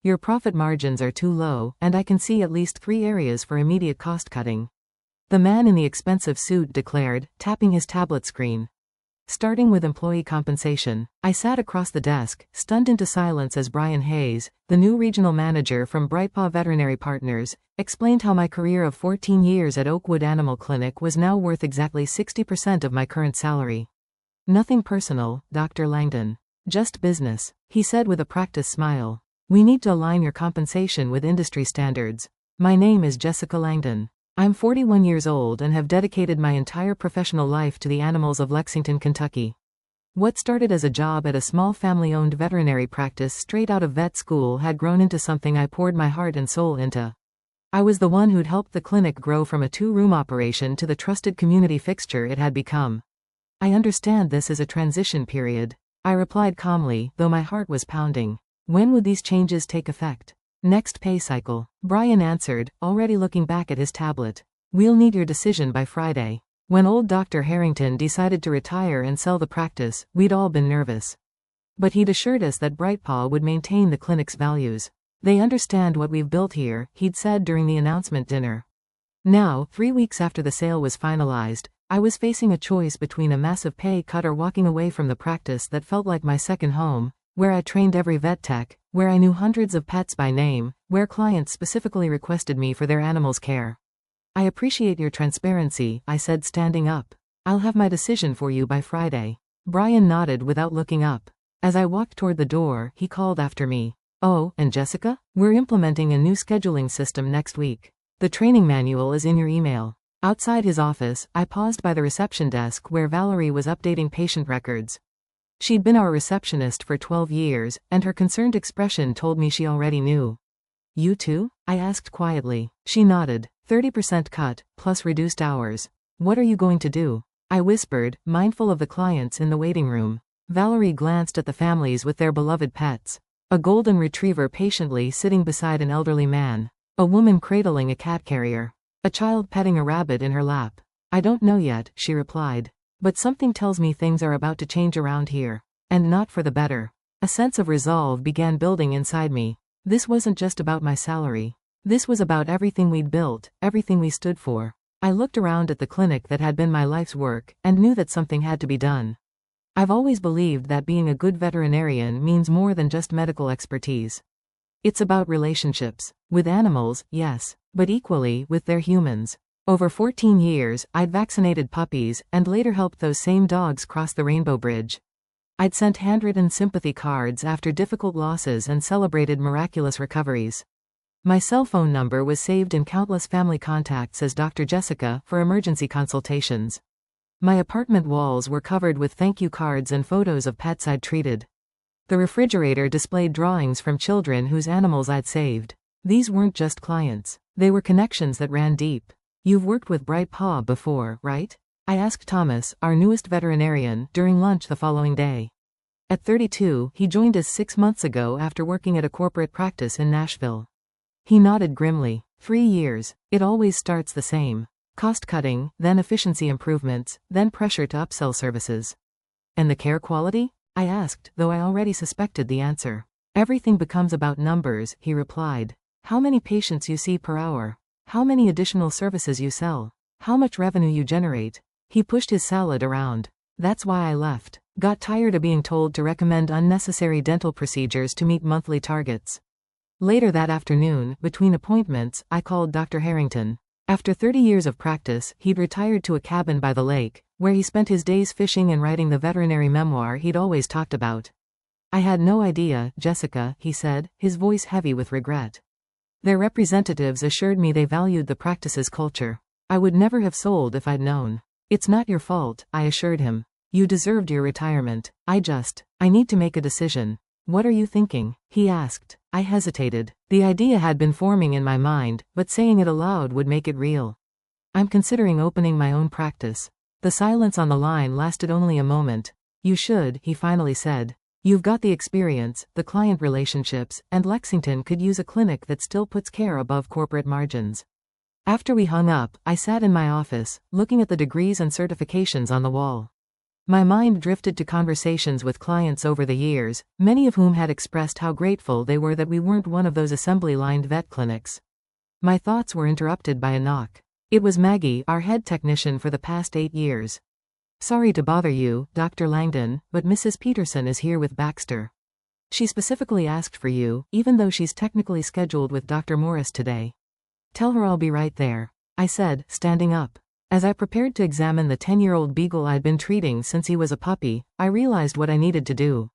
Your profit margins are too low, and I can see at least 3 areas for immediate cost cutting. The man in the expensive suit declared, tapping his tablet screen. Starting with employee compensation, I sat across the desk, stunned into silence as Brian Hayes, the new regional manager from Brightpaw Veterinary Partners, explained how my career of 14 years at Oakwood Animal Clinic was now worth exactly 60% of my current salary. Nothing personal, Dr. Langdon. Just business, he said with a practiced smile. We need to align your compensation with industry standards. My name is Jessica Langdon. I'm 41 years old and have dedicated my entire professional life to the animals of Lexington, Kentucky. What started as a job at a small family-owned veterinary practice straight out of vet school had grown into something I poured my heart and soul into. I was the one who'd helped the clinic grow from a 2-room operation to the trusted community fixture it had become. I understand this is a transition period, I replied calmly, though my heart was pounding. When would these changes take effect? Next pay cycle, Brian answered, already looking back at his tablet. We'll need your decision by Friday. When old Dr. Harrington decided to retire and sell the practice, we'd all been nervous. But he'd assured us that Brightpaw would maintain the clinic's values. They understand what we've built here, he'd said during the announcement dinner. Now, 3 weeks after the sale was finalized, I was facing a choice between a massive pay cut or walking away from the practice that felt like my second home, where I trained every vet tech, where I knew hundreds of pets by name, where clients specifically requested me for their animals' care. I appreciate your transparency, I said, standing up. I'll have my decision for you by Friday. Brian nodded without looking up. As I walked toward the door, he called after me. Oh, and Jessica? We're implementing a new scheduling system next week. The training manual is in your email. Outside his office, I paused by the reception desk where Valerie was updating patient records. She'd been our receptionist for 12 years, and her concerned expression told me she already knew. You too? I asked quietly. She nodded. 30% cut, plus reduced hours. What are you going to do? I whispered, mindful of the clients in the waiting room. Valerie glanced at the families with their beloved pets. A golden retriever patiently sitting beside an elderly man. A woman cradling a cat carrier. A child petting a rabbit in her lap. I don't know yet, she replied. But something tells me things are about to change around here. And not for the better. A sense of resolve began building inside me. This wasn't just about my salary. This was about everything we'd built, everything we stood for. I looked around at the clinic that had been my life's work, and knew that something had to be done. I've always believed that being a good veterinarian means more than just medical expertise. It's about relationships. With animals, yes, but equally with their humans. Over 14 years, I'd vaccinated puppies, and later helped those same dogs cross the Rainbow Bridge. I'd sent handwritten sympathy cards after difficult losses and celebrated miraculous recoveries. My cell phone number was saved in countless family contacts as Dr. Jessica for emergency consultations. My apartment walls were covered with thank you cards and photos of pets I'd treated. The refrigerator displayed drawings from children whose animals I'd saved. These weren't just clients. They were connections that ran deep. You've worked with Brightpaw before, right? I asked Thomas, our newest veterinarian, during lunch the following day. At 32, he joined us 6 months ago after working at a corporate practice in Nashville. He nodded grimly. 3 years. It always starts the same. Cost cutting, then efficiency improvements, then pressure to upsell services. And the care quality? I asked, though I already suspected the answer. Everything becomes about numbers, he replied. How many patients you see per hour. How many additional services you sell. How much revenue you generate. He pushed his salad around. That's why I left. Got tired of being told to recommend unnecessary dental procedures to meet monthly targets. Later that afternoon, between appointments, I called Dr. Harrington. After 30 years of practice, he'd retired to a cabin by the lake, where he spent his days fishing and writing the veterinary memoir he'd always talked about. I had no idea, Jessica, he said, his voice heavy with regret. Their representatives assured me they valued the practice's culture. I would never have sold if I'd known. It's not your fault, I assured him. You deserved your retirement. I need to make a decision. What are you thinking? He asked. I hesitated. The idea had been forming in my mind, but saying it aloud would make it real. I'm considering opening my own practice. The silence on the line lasted only a moment. You should, he finally said. You've got the experience, the client relationships, and Lexington could use a clinic that still puts care above corporate margins. After we hung up, I sat in my office, looking at the degrees and certifications on the wall. My mind drifted to conversations with clients over the years, many of whom had expressed how grateful they were that we weren't one of those assembly-lined vet clinics. My thoughts were interrupted by a knock. It was Maggie, our head technician for the past 8 years. "Sorry to bother you, Dr. Langdon, but Mrs. Peterson is here with Baxter. She specifically asked for you, even though she's technically scheduled with Dr. Morris today. Tell her I'll be right there," I said, standing up. As I prepared to examine the 10-year-old beagle I'd been treating since he was a puppy, I realized what I needed to do.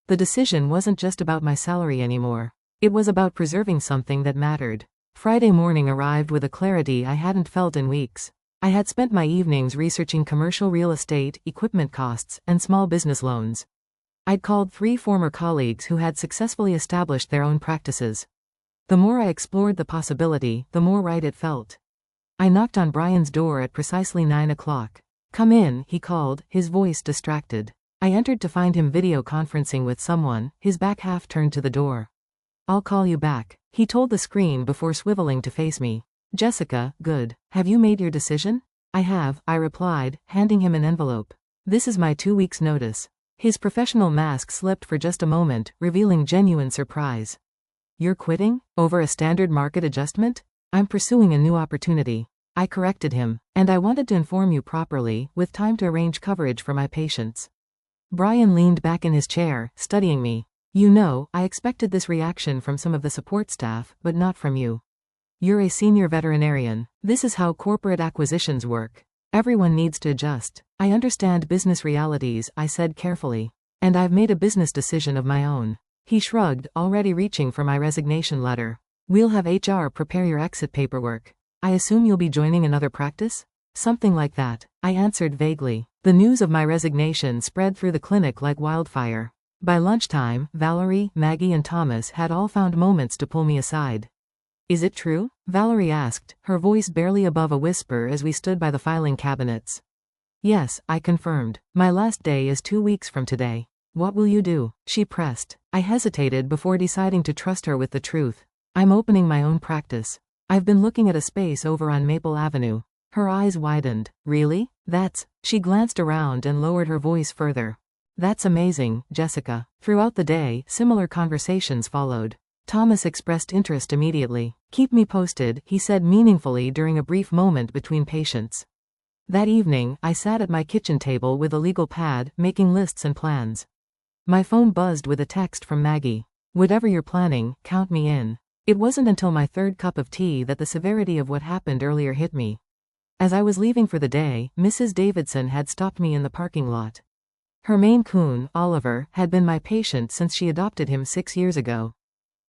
The decision wasn't just about my salary anymore. It was about preserving something that mattered. Friday morning arrived with a clarity I hadn't felt in weeks. I had spent my evenings researching commercial real estate, equipment costs, and small business loans. I'd called 3 former colleagues who had successfully established their own practices. The more I explored the possibility, the more right it felt. I knocked on Brian's door at precisely 9 o'clock. "Come in," he called, his voice distracted. I entered to find him video conferencing with someone, his back half turned to the door. "I'll call you back," he told the screen before swiveling to face me. "Jessica, good. Have you made your decision?" "I have," I replied, handing him an envelope. "This is my 2 weeks' notice." His professional mask slipped for just a moment, revealing genuine surprise. "You're quitting? Over a standard market adjustment?" "I'm pursuing a new opportunity." I corrected him. "And I wanted to inform you properly, with time to arrange coverage for my patients." Brian leaned back in his chair, studying me. "You know, I expected this reaction from some of the support staff, but not from you. You're a senior veterinarian. This is how corporate acquisitions work. Everyone needs to adjust." "I understand business realities," I said carefully. "And I've made a business decision of my own." He shrugged, already reaching for my resignation letter. "We'll have HR prepare your exit paperwork. I assume you'll be joining another practice?" "Something like that," I answered vaguely. The news of my resignation spread through the clinic like wildfire. By lunchtime, Valerie, Maggie, and Thomas had all found moments to pull me aside. "Is it true?" Valerie asked, her voice barely above a whisper as we stood by the filing cabinets. "Yes," I confirmed. "My last day is 2 weeks from today." "What will you do?" she pressed. I hesitated before deciding to trust her with the truth. "I'm opening my own practice. I've been looking at a space over on Maple Avenue." Her eyes widened. "Really? She glanced around and lowered her voice further. "That's amazing, Jessica." Throughout the day, similar conversations followed. Thomas expressed interest immediately. "Keep me posted," he said meaningfully during a brief moment between patients. That evening, I sat at my kitchen table with a legal pad, making lists and plans. My phone buzzed with a text from Maggie. "Whatever you're planning, count me in." It wasn't until my 3rd cup of tea that the severity of what happened earlier hit me. As I was leaving for the day, Mrs. Davidson had stopped me in the parking lot. Her Maine Coon, Oliver, had been my patient since she adopted him 6 years ago.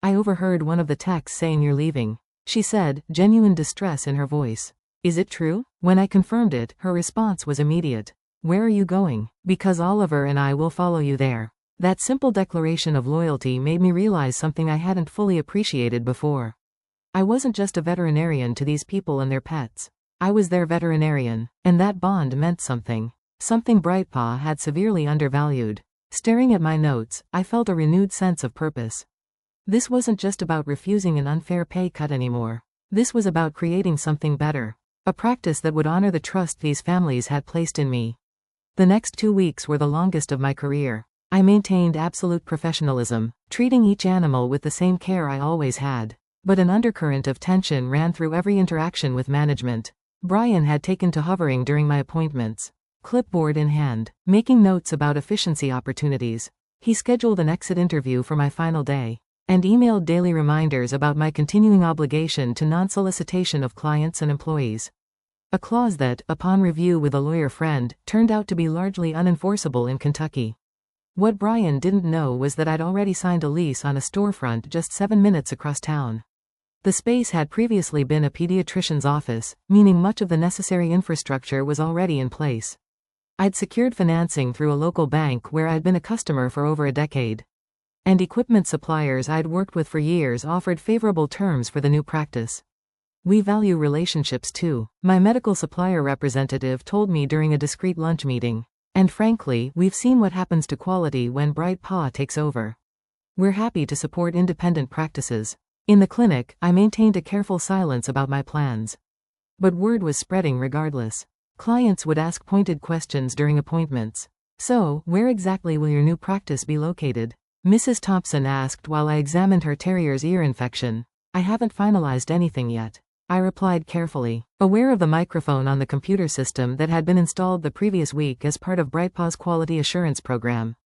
"I overheard one of the texts saying you're leaving," she said, genuine distress in her voice. "Is it true?" When I confirmed it, her response was immediate. "Where are you going?" "Because Oliver and I will follow you there." That simple declaration of loyalty made me realize something I hadn't fully appreciated before. I wasn't just a veterinarian to these people and their pets. I was their veterinarian, and that bond meant something. Something Brightpaw had severely undervalued. Staring at my notes, I felt a renewed sense of purpose. This wasn't just about refusing an unfair pay cut anymore. This was about creating something better. A practice that would honor the trust these families had placed in me. The next 2 weeks were the longest of my career. I maintained absolute professionalism, treating each animal with the same care I always had. But an undercurrent of tension ran through every interaction with management. Brian had taken to hovering during my appointments, clipboard in hand, making notes about efficiency opportunities. He scheduled an exit interview for my final day, and emailed daily reminders about my continuing obligation to non-solicitation of clients and employees. A clause that, upon review with a lawyer friend, turned out to be largely unenforceable in Kentucky. What Brian didn't know was that I'd already signed a lease on a storefront just 7 minutes across town. The space had previously been a pediatrician's office, meaning much of the necessary infrastructure was already in place. I'd secured financing through a local bank where I'd been a customer for over a decade. And equipment suppliers I'd worked with for years offered favorable terms for the new practice. "We value relationships too," my medical supplier representative told me during a discreet lunch meeting. "And frankly, we've seen what happens to quality when Brightpaw takes over. We're happy to support independent practices." In the clinic, I maintained a careful silence about my plans. But word was spreading regardless. Clients would ask pointed questions during appointments. So, where exactly will your new practice be located? Mrs. Thompson asked while I examined her terrier's ear infection. I haven't finalized anything yet, I replied carefully, aware of the microphone on the computer system that had been installed the previous week as part of BrightPaw's quality assurance program.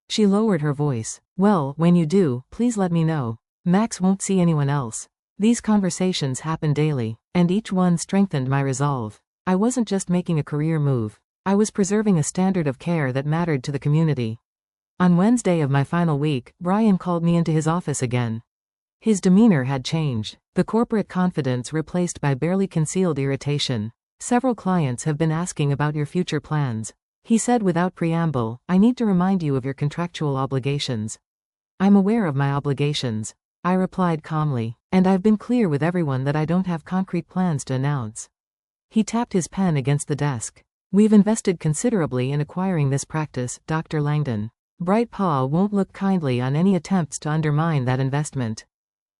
She lowered her voice. Well, when you do, please let me know. Max won't see anyone else. These conversations happen daily, and each one strengthened my resolve. I wasn't just making a career move. I was preserving a standard of care that mattered to the community. On Wednesday of my final week, Brian called me into his office again. His demeanor had changed, the corporate confidence replaced by barely concealed irritation. Several clients have been asking about your future plans. He said without preamble, I need to remind you of your contractual obligations. I'm aware of my obligations, I replied calmly, and I've been clear with everyone that I don't have concrete plans to announce. He tapped his pen against the desk. We've invested considerably in acquiring this practice, Dr. Langdon. BrightPaw won't look kindly on any attempts to undermine that investment.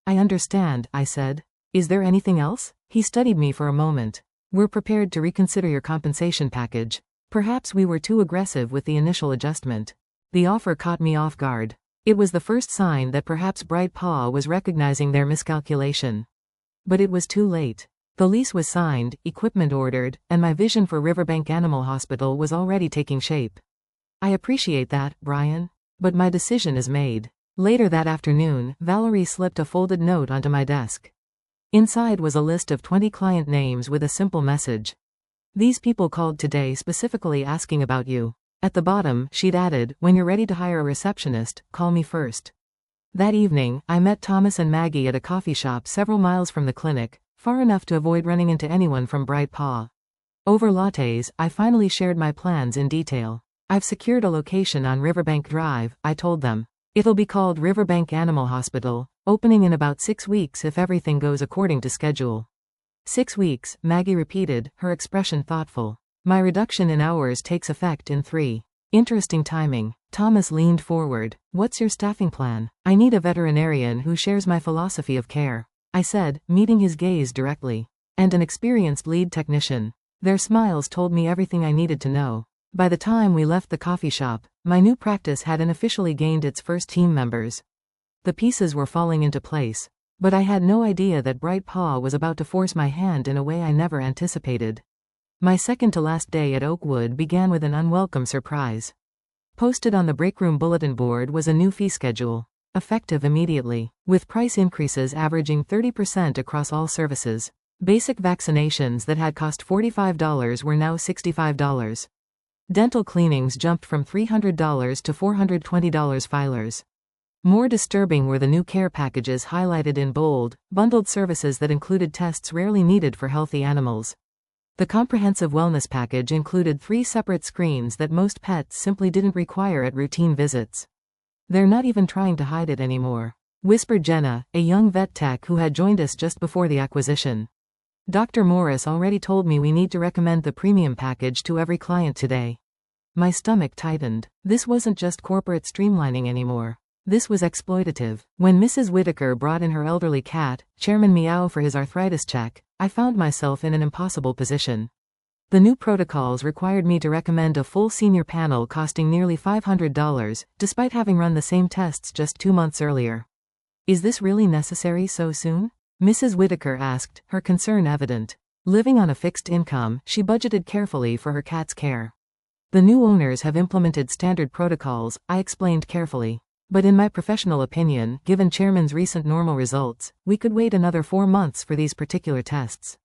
I understand, I said. Is there anything else? He studied me for a moment. We're prepared to reconsider your compensation package. Perhaps we were too aggressive with the initial adjustment. The offer caught me off guard. It was the first sign that perhaps BrightPaw was recognizing their miscalculation. But it was too late. The lease was signed, equipment ordered, and my vision for Riverbank Animal Hospital was already taking shape. I appreciate that, Brian. But my decision is made. Later that afternoon, Valerie slipped a folded note onto my desk. Inside was a list of 20 client names with a simple message. These people called today specifically asking about you. At the bottom, she'd added, when you're ready to hire a receptionist, call me first. That evening, I met Thomas and Maggie at a coffee shop several miles from the clinic, far enough to avoid running into anyone from BrightPaw. Over lattes, I finally shared my plans in detail. I've secured a location on Riverbank Drive, I told them. It'll be called Riverbank Animal Hospital, opening in about 6 weeks if everything goes according to schedule. 6 weeks, Maggie repeated, her expression thoughtful. My reduction in hours takes effect in 3. Interesting timing. Thomas leaned forward. What's your staffing plan? I need a veterinarian who shares my philosophy of care, I said, meeting his gaze directly. And an experienced lead technician. Their smiles told me everything I needed to know. By the time we left the coffee shop, my new practice had unofficially gained its first team members. The pieces were falling into place. But I had no idea that BrightPaw was about to force my hand in a way I never anticipated. My second to last day at Oakwood began with an unwelcome surprise. Posted on the breakroom bulletin board was a new fee schedule, effective immediately, with price increases averaging 30% across all services. Basic vaccinations that had cost $45 were now $65. Dental cleanings jumped from $300 to $420 filers. More disturbing were the new care packages highlighted in bold, bundled services that included tests rarely needed for healthy animals. The comprehensive wellness package included 3 separate screens that most pets simply didn't require at routine visits. They're not even trying to hide it anymore, whispered Jenna, a young vet tech who had joined us just before the acquisition. Dr. Morris already told me we need to recommend the premium package to every client today. My stomach tightened. This wasn't just corporate streamlining anymore. This was exploitative. When Mrs. Whitaker brought in her elderly cat, Chairman Meow, for his arthritis check, I found myself in an impossible position. The new protocols required me to recommend a full senior panel costing nearly $500, despite having run the same tests just 2 months earlier. Is this really necessary so soon? Mrs. Whitaker asked, her concern evident. Living on a fixed income, she budgeted carefully for her cat's care. The new owners have implemented standard protocols, I explained carefully. But in my professional opinion, given Chairman's recent normal results, we could wait another 4 months for these particular tests.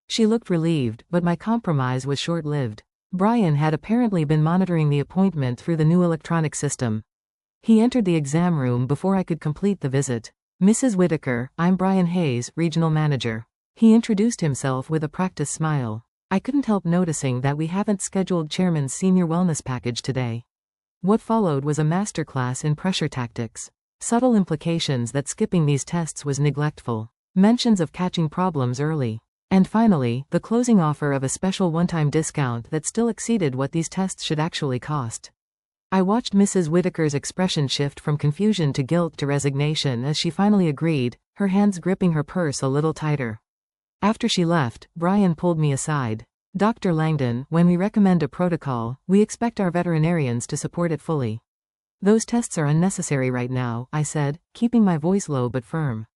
She looked relieved, but my compromise was short-lived. Brian had apparently been monitoring the appointment through the new electronic system. He entered the exam room before I could complete the visit. Mrs. Whitaker, I'm Brian Hayes, Regional Manager. He introduced himself with a practiced smile. I couldn't help noticing that we haven't scheduled Chairman's senior wellness package today. What followed was a masterclass in pressure tactics. Subtle implications that skipping these tests was neglectful. Mentions of catching problems early. And finally, the closing offer of a special one-time discount that still exceeded what these tests should actually cost. I watched Mrs. Whitaker's expression shift from confusion to guilt to resignation as she finally agreed, her hands gripping her purse a little tighter. After she left, Brian pulled me aside. Dr. Langdon, when we recommend a protocol, we expect our veterinarians to support it fully. Those tests are unnecessary right now, I said, keeping my voice low but firm.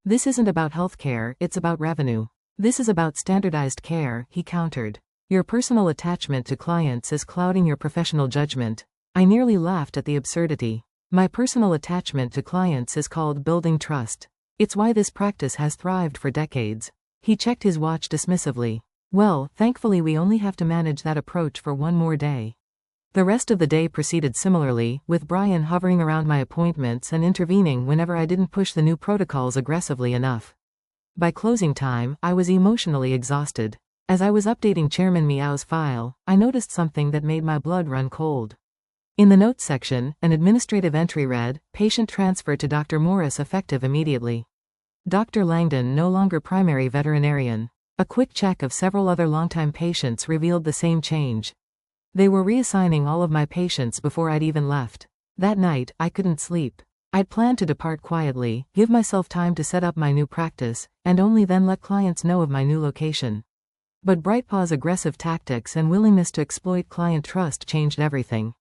This isn't about healthcare, it's about revenue. This is about standardized care, he countered. Your personal attachment to clients is clouding your professional judgment. I nearly laughed at the absurdity. My personal attachment to clients is called building trust. It's why this practice has thrived for decades. He checked his watch dismissively. Well, thankfully we only have to manage that approach for one more day. The rest of the day proceeded similarly, with Brian hovering around my appointments and intervening whenever I didn't push the new protocols aggressively enough. By closing time, I was emotionally exhausted. As I was updating Chairman Meow's file, I noticed something that made my blood run cold. In the notes section, an administrative entry read, "Patient transfer to Dr. Morris effective immediately. Dr. Langdon no longer primary veterinarian." A quick check of several other longtime patients revealed the same change. They were reassigning all of my patients before I'd even left. That night, I couldn't sleep. I'd planned to depart quietly, give myself time to set up my new practice, and only then let clients know of my new location. But Brightpaw's aggressive tactics and willingness to exploit client trust changed everything.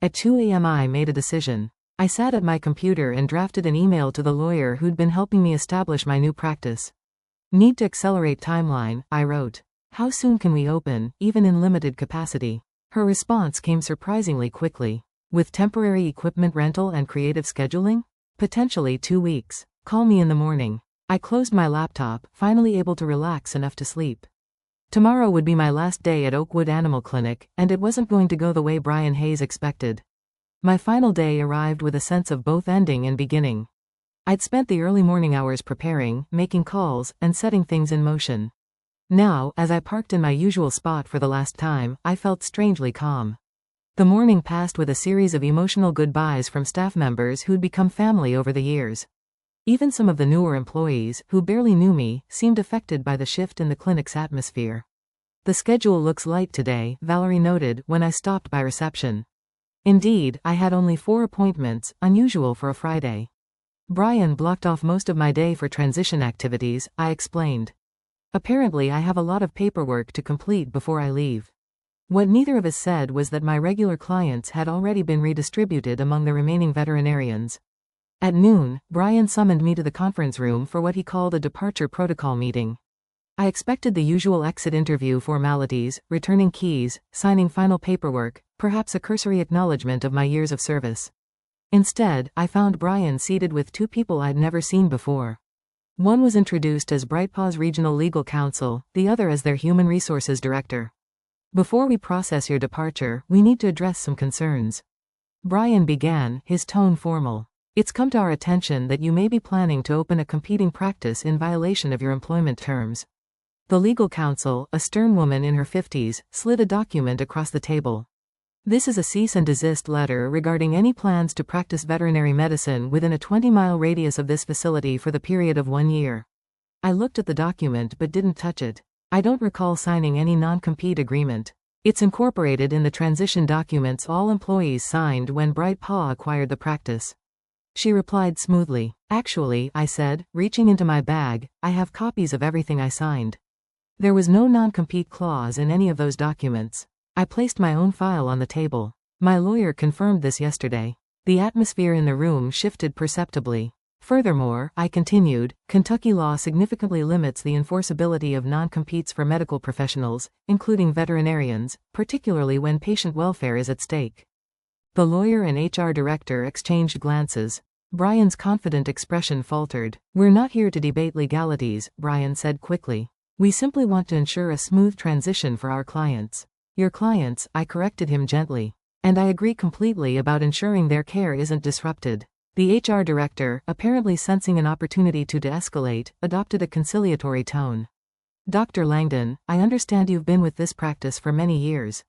At 2 a.m. I made a decision. I sat at my computer and drafted an email to the lawyer who'd been helping me establish my new practice. Need to accelerate timeline, I wrote. How soon can we open, even in limited capacity? Her response came surprisingly quickly. With temporary equipment rental and creative scheduling? Potentially 2 weeks. Call me in the morning. I closed my laptop, finally able to relax enough to sleep. Tomorrow would be my last day at Oakwood Animal Clinic, and it wasn't going to go the way Brian Hayes expected. My final day arrived with a sense of both ending and beginning. I'd spent the early morning hours preparing, making calls, and setting things in motion. Now, as I parked in my usual spot for the last time, I felt strangely calm. The morning passed with a series of emotional goodbyes from staff members who'd become family over the years. Even some of the newer employees, who barely knew me, seemed affected by the shift in the clinic's atmosphere. The schedule looks light today, Valerie noted when I stopped by reception. Indeed, I had only 4 appointments, unusual for a Friday. Brian blocked off most of my day for transition activities, I explained. Apparently I have a lot of paperwork to complete before I leave. What neither of us said was that my regular clients had already been redistributed among the remaining veterinarians. At noon, Brian summoned me to the conference room for what he called a departure protocol meeting. I expected the usual exit interview formalities, returning keys, signing final paperwork, perhaps a cursory acknowledgement of my years of service. Instead, I found Brian seated with 2 people I'd never seen before. One was introduced as Brightpaw's regional legal counsel, the other as their human resources director. Before we process your departure, we need to address some concerns. Brian began, his tone formal. It's come to our attention that you may be planning to open a competing practice in violation of your employment terms. The legal counsel, a stern woman in her 50s, slid a document across the table. This is a cease and desist letter regarding any plans to practice veterinary medicine within a 20-mile radius of this facility for the period of 1 year. I looked at the document but didn't touch it. I don't recall signing any non-compete agreement. It's incorporated in the transition documents all employees signed when Brightpaw acquired the practice. She replied smoothly. Actually, I said, reaching into my bag, I have copies of everything I signed. There was no non-compete clause in any of those documents. I placed my own file on the table. My lawyer confirmed this yesterday. The atmosphere in the room shifted perceptibly. Furthermore, I continued, Kentucky law significantly limits the enforceability of non-competes for medical professionals, including veterinarians, particularly when patient welfare is at stake. The lawyer and HR director exchanged glances. Brian's confident expression faltered. We're not here to debate legalities, Brian said quickly. We simply want to ensure a smooth transition for our clients. Your clients, I corrected him gently. And I agree completely about ensuring their care isn't disrupted. The HR director, apparently sensing an opportunity to de-escalate, adopted a conciliatory tone. Dr. Langdon, I understand you've been with this practice for many years.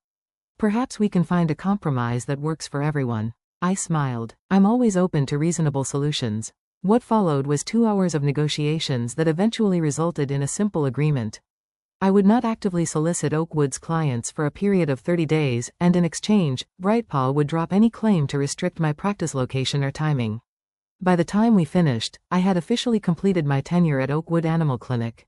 Perhaps we can find a compromise that works for everyone. I smiled. I'm always open to reasonable solutions. What followed was 2 hours of negotiations that eventually resulted in a simple agreement. I would not actively solicit Oakwood's clients for a period of 30 days, and in exchange, Brightpaw would drop any claim to restrict my practice location or timing. By the time we finished, I had officially completed my tenure at Oakwood Animal Clinic.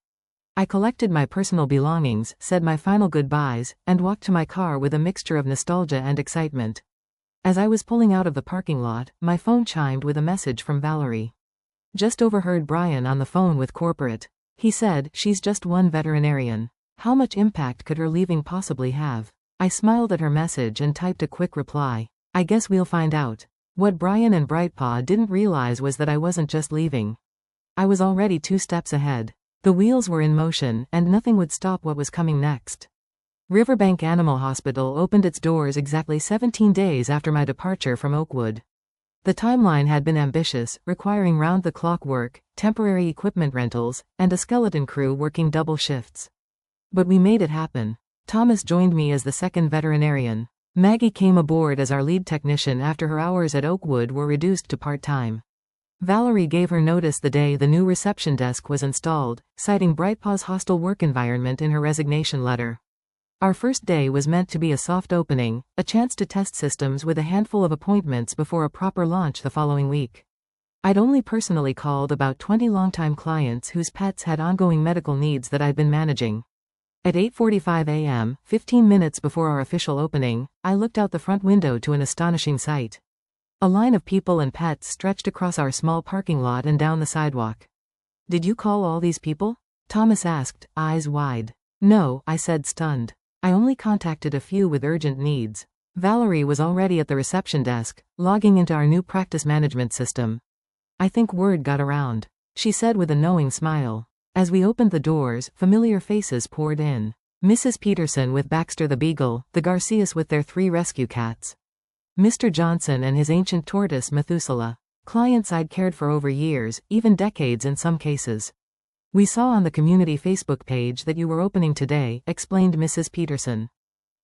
I collected my personal belongings, said my final goodbyes, and walked to my car with a mixture of nostalgia and excitement. As I was pulling out of the parking lot, my phone chimed with a message from Valerie. Just overheard Brian on the phone with corporate. He said, she's just one veterinarian. How much impact could her leaving possibly have? I smiled at her message and typed a quick reply. I guess we'll find out. What Brian and Brightpaw didn't realize was that I wasn't just leaving. I was already 2 steps ahead. The wheels were in motion, and nothing would stop what was coming next. Riverbank Animal Hospital opened its doors exactly 17 days after my departure from Oakwood. The timeline had been ambitious, requiring round-the-clock work, temporary equipment rentals, and a skeleton crew working double shifts. But we made it happen. Thomas joined me as the second veterinarian. Maggie came aboard as our lead technician after her hours at Oakwood were reduced to part-time. Valerie gave her notice the day the new reception desk was installed, citing Brightpaw's hostile work environment in her resignation letter. Our first day was meant to be a soft opening, a chance to test systems with a handful of appointments before a proper launch the following week. I'd only personally called about 20 longtime clients whose pets had ongoing medical needs that I'd been managing. At 8:45 a.m., 15 minutes before our official opening, I looked out the front window to an astonishing sight. A line of people and pets stretched across our small parking lot and down the sidewalk. Did you call all these people? Thomas asked, eyes wide. No, I said, stunned. I only contacted a few with urgent needs. Valerie was already at the reception desk, logging into our new practice management system. I think word got around, she said with a knowing smile. As we opened the doors, familiar faces poured in. Mrs. Peterson with Baxter the Beagle, the Garcias with their 3 rescue cats. Mr. Johnson and his ancient tortoise Methuselah. Clients I'd cared for over years, even decades in some cases. We saw on the community Facebook page that you were opening today, explained Mrs. Peterson.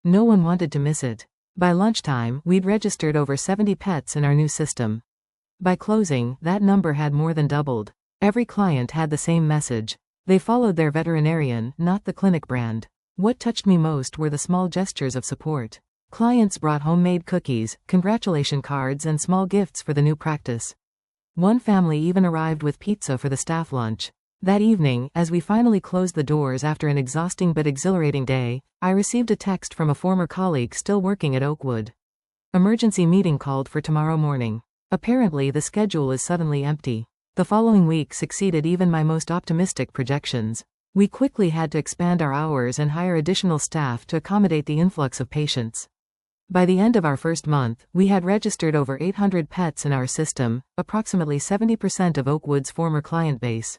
No one wanted to miss it. By lunchtime, we'd registered over 70 pets in our new system. By closing, that number had more than doubled. Every client had the same message. They followed their veterinarian, not the clinic brand. What touched me most were the small gestures of support. Clients brought homemade cookies, congratulation cards, and small gifts for the new practice. One family even arrived with pizza for the staff lunch. That evening, as we finally closed the doors after an exhausting but exhilarating day, I received a text from a former colleague still working at Oakwood. Emergency meeting called for tomorrow morning. Apparently the schedule is suddenly empty. The following week succeeded even my most optimistic projections. We quickly had to expand our hours and hire additional staff to accommodate the influx of patients. By the end of our first month, we had registered over 800 pets in our system, approximately 70% of Oakwood's former client base.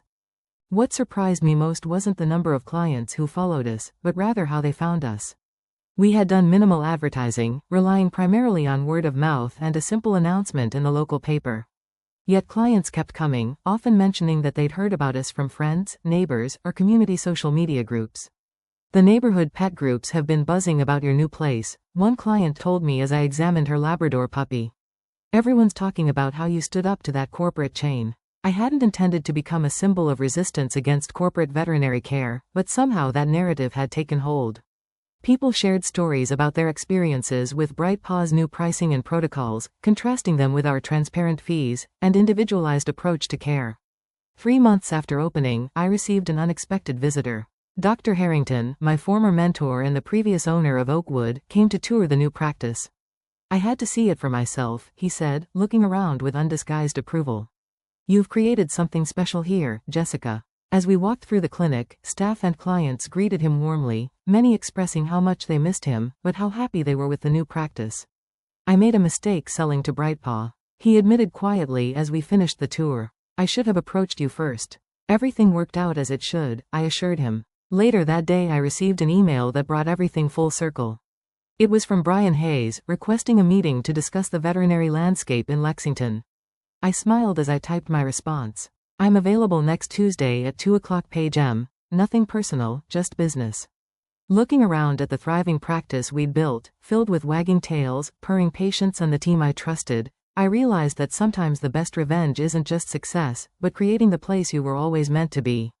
What surprised me most wasn't the number of clients who followed us, but rather how they found us. We had done minimal advertising, relying primarily on word of mouth and a simple announcement in the local paper. Yet clients kept coming, often mentioning that they'd heard about us from friends, neighbors, or community social media groups. The neighborhood pet groups have been buzzing about your new place, one client told me as I examined her Labrador puppy. Everyone's talking about how you stood up to that corporate chain. I hadn't intended to become a symbol of resistance against corporate veterinary care, but somehow that narrative had taken hold. People shared stories about their experiences with Brightpaw's new pricing and protocols, contrasting them with our transparent fees and individualized approach to care. 3 months after opening, I received an unexpected visitor. Dr. Harrington, my former mentor and the previous owner of Oakwood, came to tour the new practice. I had to see it for myself, he said, looking around with undisguised approval. You've created something special here, Jessica. As we walked through the clinic, staff and clients greeted him warmly, many expressing how much they missed him, but how happy they were with the new practice. I made a mistake selling to Brightpaw, he admitted quietly as we finished the tour. I should have approached you first. Everything worked out as it should, I assured him. Later that day I received an email that brought everything full circle. It was from Brian Hayes, requesting a meeting to discuss the veterinary landscape in Lexington. I smiled as I typed my response. I'm available next Tuesday at 2:00 p.m. Nothing personal, just business. Looking around at the thriving practice we'd built, filled with wagging tails, purring patients and the team I trusted, I realized that sometimes the best revenge isn't just success, but creating the place you were always meant to be.